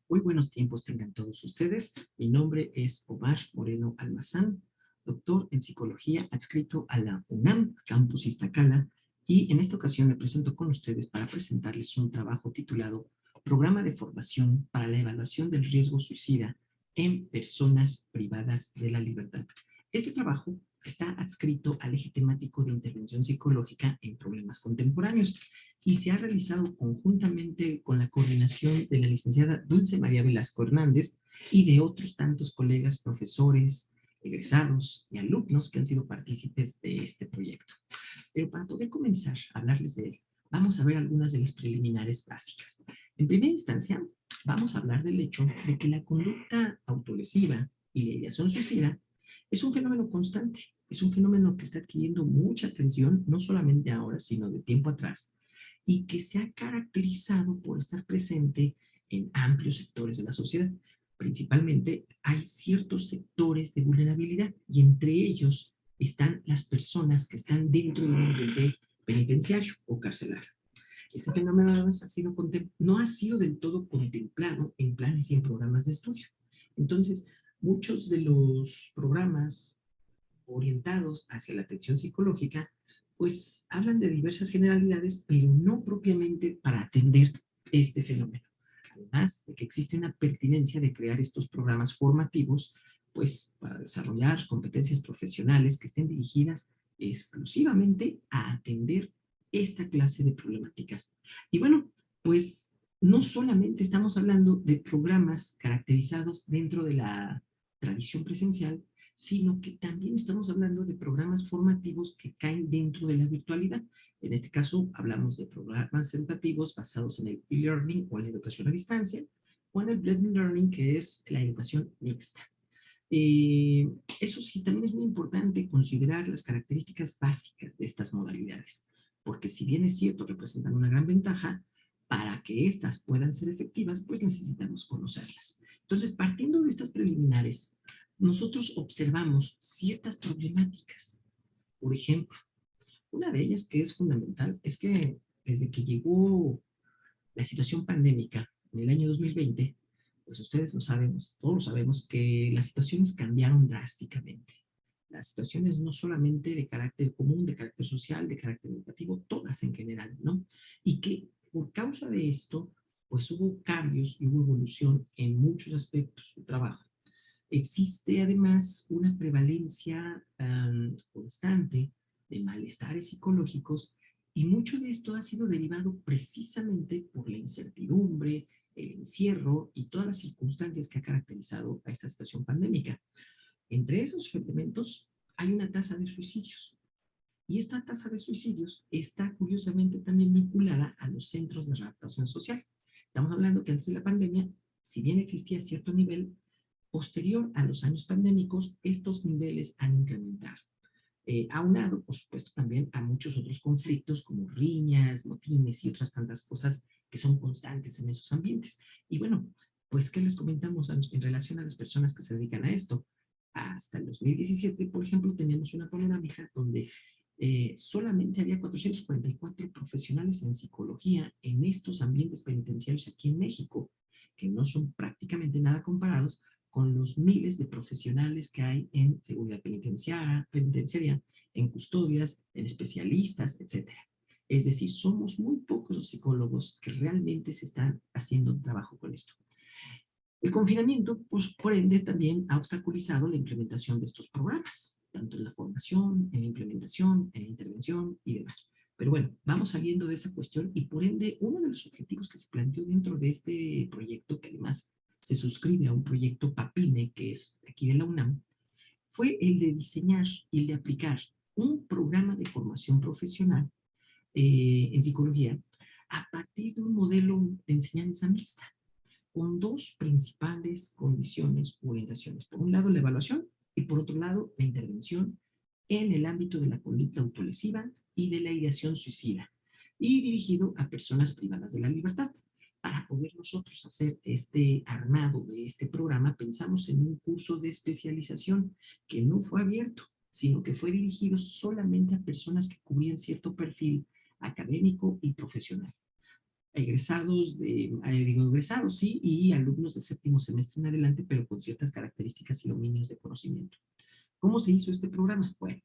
Muy buenos tiempos tengan todos ustedes. Mi nombre es Omar Moreno Almazán, doctor en psicología adscrito a la UNAM, Campus Iztacala, y en esta ocasión me presento con ustedes para presentarles un trabajo titulado Programa de Formación para la Evaluación del Riesgo Suicida en Personas Privadas de la Libertad. Este trabajo está adscrito al eje temático de intervención psicológica en problemas contemporáneos y se ha realizado conjuntamente con la coordinación de la licenciada Dulce María Velasco Hernández y de otros tantos colegas, profesores, egresados y alumnos que han sido partícipes de este proyecto. Pero para poder comenzar a hablarles de él, vamos a ver algunas de las preliminares básicas. En primera instancia, vamos a hablar del hecho de que la conducta autolesiva y la ideación suicida es un fenómeno constante, es un fenómeno que está adquiriendo mucha atención, no solamente ahora, sino de tiempo atrás, y que se ha caracterizado por estar presente en amplios sectores de la sociedad. Principalmente hay ciertos sectores de vulnerabilidad y entre ellos están las personas que están dentro de un ambiente penitenciario o carcelario. Este fenómeno además no ha sido del todo contemplado en planes y en programas de estudio. Entonces, muchos de los programas orientados hacia la atención psicológica, pues hablan de diversas generalidades, pero no propiamente para atender este fenómeno. Además de que existe una pertinencia de crear estos programas formativos, pues para desarrollar competencias profesionales que estén dirigidas exclusivamente a atender esta clase de problemáticas. Y bueno, pues no solamente estamos hablando de programas caracterizados dentro de la tradición presencial, sino que también estamos hablando de programas formativos que caen dentro de la virtualidad. En este caso, hablamos de programas educativos basados en el e-learning o en la educación a distancia, o en el blended learning, que es la educación mixta. Eso sí, también es muy importante considerar las características básicas de estas modalidades, porque si bien es cierto, representan una gran ventaja, para que éstas puedan ser efectivas, pues necesitamos conocerlas. Entonces, partiendo de estas preliminares, nosotros observamos ciertas problemáticas. Por ejemplo, una de ellas que es fundamental es que desde que llegó la situación pandémica en el año 2020, pues ustedes lo sabemos, todos lo sabemos, que las situaciones cambiaron drásticamente. Las situaciones no solamente de carácter común, de carácter social, de carácter educativo, todas en general, ¿no? Y que por causa de esto, pues hubo cambios y hubo evolución en muchos aspectos del trabajo. Existe además una prevalencia constante de malestares psicológicos y mucho de esto ha sido derivado precisamente por la incertidumbre, el encierro y todas las circunstancias que ha caracterizado a esta situación pandémica. Entre esos elementos hay una tasa de suicidios. Y esta tasa de suicidios está curiosamente también vinculada a los centros de readaptación social. Estamos hablando que antes de la pandemia, si bien existía cierto nivel, posterior a los años pandémicos, estos niveles han incrementado. Aunado, por supuesto, también a muchos otros conflictos como riñas, motines y otras tantas cosas que son constantes en esos ambientes. Y bueno, pues, ¿qué les comentamos en relación a las personas que se dedican a esto? Hasta el 2017, por ejemplo, teníamos una panorámica donde solamente había 444 profesionales en psicología en estos ambientes penitenciarios aquí en México, que no son prácticamente nada comparados con los miles de profesionales que hay en seguridad penitenciaria, en custodias, en especialistas, etcétera. Es decir, somos muy pocos los psicólogos que realmente se están haciendo un trabajo con esto. El confinamiento, pues, por ende, también ha obstaculizado la implementación de estos programas, tanto en la formación, en la implementación, en la intervención y demás. Pero bueno, vamos saliendo de esa cuestión y por ende, uno de los objetivos que se planteó dentro de este proyecto, que además se suscribe a un proyecto PAPIME, que es aquí de la UNAM, fue el de diseñar y el de aplicar un programa de formación profesional en psicología a partir de un modelo de enseñanza mixta con dos principales condiciones u orientaciones. Por un lado, la evaluación y por otro lado, la intervención en el ámbito de la conducta autolesiva y de la ideación suicida y dirigido a personas privadas de la libertad. Para poder nosotros hacer este armado de este programa, pensamos en un curso de especialización que no fue abierto, sino que fue dirigido solamente a personas que cubrían cierto perfil académico y profesional. egresados, sí, y alumnos de séptimo semestre en adelante, pero con ciertas características y dominios de conocimiento. ¿Cómo se hizo este programa? Bueno,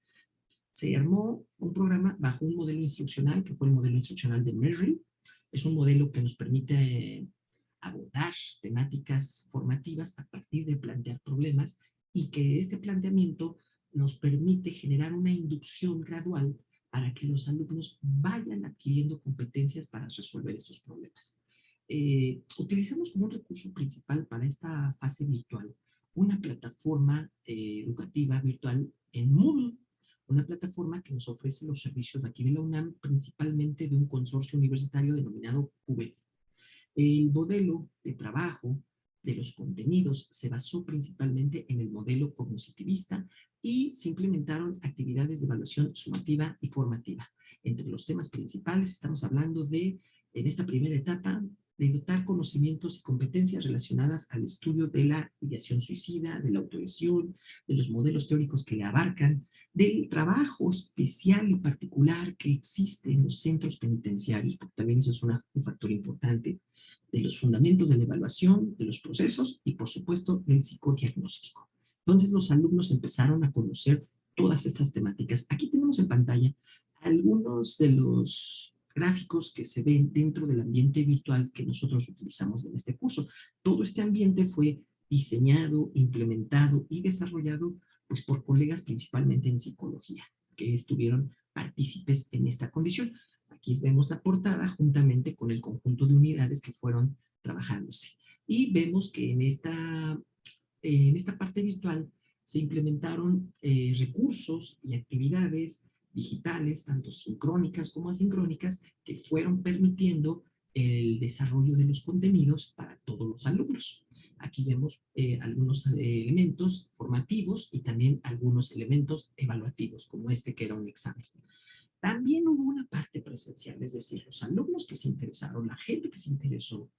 se armó un programa bajo un modelo instruccional, que fue el modelo instruccional de Merrill. Es un modelo que nos permite abordar temáticas formativas a partir de plantear problemas y que este planteamiento nos permite generar una inducción gradual para que los alumnos vayan adquiriendo competencias para resolver estos problemas. Utilizamos como un recurso principal para esta fase virtual una plataforma educativa virtual en Moodle, una plataforma que nos ofrece los servicios de aquí de la UNAM, principalmente de un consorcio universitario denominado QB. El modelo de trabajo de los contenidos se basó principalmente en el modelo cognitivista y se implementaron actividades de evaluación sumativa y formativa. Entre los temas principales estamos hablando de, en esta primera etapa, de dotar conocimientos y competencias relacionadas al estudio de la ideación suicida, de la autolesión, de los modelos teóricos que le abarcan, del trabajo especial y particular que existe en los centros penitenciarios, porque también eso es un factor importante, de los fundamentos de la evaluación, de los procesos y, por supuesto, del psicodiagnóstico. Entonces, los alumnos empezaron a conocer todas estas temáticas. Aquí tenemos en pantalla algunos de los gráficos que se ven dentro del ambiente virtual que nosotros utilizamos en este curso. Todo este ambiente fue diseñado, implementado y desarrollado pues, por colegas principalmente en psicología, que estuvieron partícipes en esta condición. Aquí vemos la portada juntamente con el conjunto de unidades que fueron trabajándose. Y vemos que en esta parte virtual se implementaron recursos y actividades digitales, tanto sincrónicas como asincrónicas, que fueron permitiendo el desarrollo de los contenidos para todos los alumnos. Aquí vemos algunos elementos formativos y también algunos elementos evaluativos, como este que era un examen. También hubo una parte presencial, es decir, los alumnos que se interesaron, la gente que se interesó,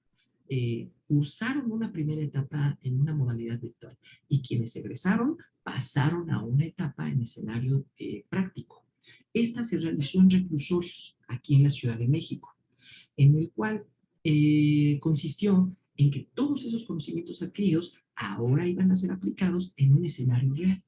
cursaron una primera etapa en una modalidad virtual y quienes egresaron pasaron a una etapa en escenario práctico. Esta se realizó en reclusorios aquí en la Ciudad de México, en el cual consistió en que todos esos conocimientos adquiridos ahora iban a ser aplicados en un escenario real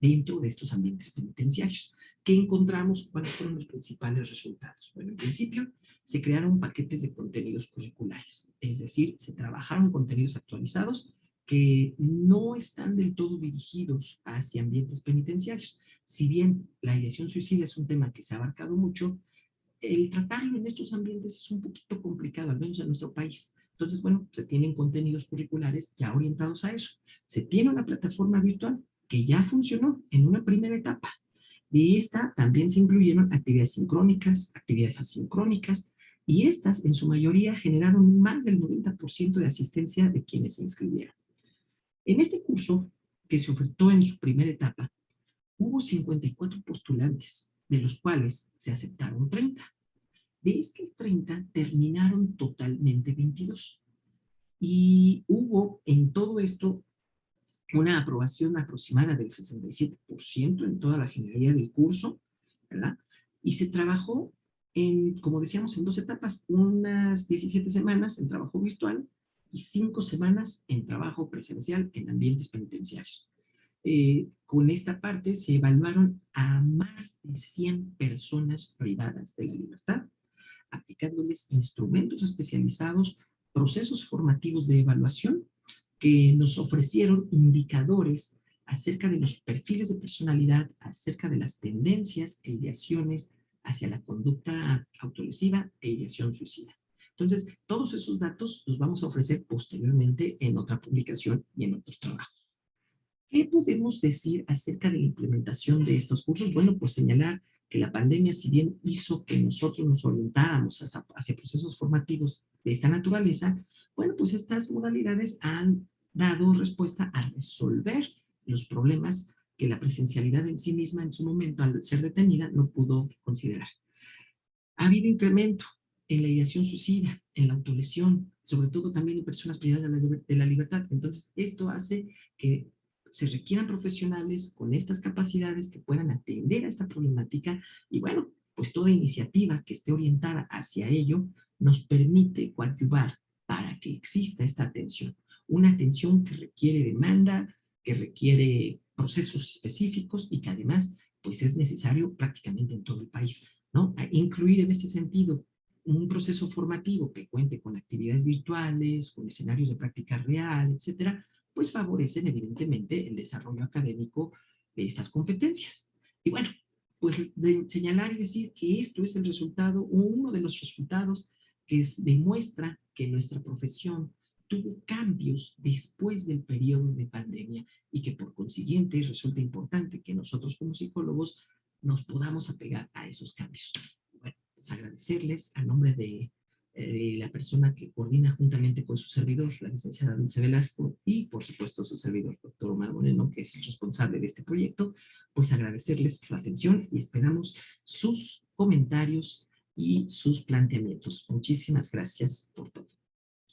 dentro de estos ambientes penitenciarios. ¿Qué encontramos? ¿Cuáles fueron los principales resultados? Bueno, en principio se crearon paquetes de contenidos curriculares, es decir, se trabajaron contenidos actualizados que no están del todo dirigidos hacia ambientes penitenciarios. Si bien la ideación suicida es un tema que se ha abarcado mucho, el tratarlo en estos ambientes es un poquito complicado, al menos en nuestro país. Entonces, bueno, se tienen contenidos curriculares ya orientados a eso. Se tiene una plataforma virtual que ya funcionó en una primera etapa. De esta también se incluyeron actividades sincrónicas, actividades asincrónicas, y estas en su mayoría generaron más del 90% de asistencia de quienes se inscribieron. En este curso, que se ofertó en su primera etapa, hubo 54 postulantes, de los cuales se aceptaron 30. De estos 30 terminaron totalmente 22. Y hubo en todo esto una aprobación aproximada del 67% en toda la ingeniería del curso, ¿verdad? Y se trabajó como decíamos, en 2 etapas, unas 17 semanas en trabajo virtual y 5 semanas en trabajo presencial en ambientes penitenciarios. Con esta parte se evaluaron a más de 100 personas privadas de la libertad, aplicándoles instrumentos especializados, procesos formativos de evaluación que nos ofrecieron indicadores acerca de los perfiles de personalidad, acerca de las tendencias e ideaciones hacia la conducta autolesiva e ideación suicida. Entonces, todos esos datos los vamos a ofrecer posteriormente en otra publicación y en otros trabajos. ¿Qué podemos decir acerca de la implementación de estos cursos? Bueno, pues señalar que la pandemia, si bien hizo que nosotros nos orientáramos hacia procesos formativos de esta naturaleza, bueno, pues estas modalidades han dado respuesta a resolver los problemas que la presencialidad en sí misma en su momento, al ser detenida, no pudo considerar. Ha habido incremento en la ideación suicida, en la autolesión, sobre todo también en personas privadas de la libertad. Entonces, esto hace que se requieran profesionales con estas capacidades que puedan atender a esta problemática y bueno, pues toda iniciativa que esté orientada hacia ello, nos permite coadyuvar para que exista esta atención. Una atención que requiere demanda, que requiere procesos específicos y que además pues es necesario prácticamente en todo el país, ¿no? A incluir en este sentido un proceso formativo que cuente con actividades virtuales, con escenarios de práctica real, etcétera, pues favorecen evidentemente el desarrollo académico de estas competencias. Y bueno, pues señalar y decir que esto es el resultado, uno de los resultados que demuestra que nuestra profesión tuvo cambios después del periodo de pandemia y que por consiguiente resulta importante que nosotros como psicólogos nos podamos apegar a esos cambios. Bueno, pues agradecerles a nombre de la persona que coordina juntamente con su servidor, la licenciada Dulce Velasco, y por supuesto su servidor, doctor Omar Moreno, que es el responsable de este proyecto, pues agradecerles la atención y esperamos sus comentarios y sus planteamientos. Muchísimas gracias por todo.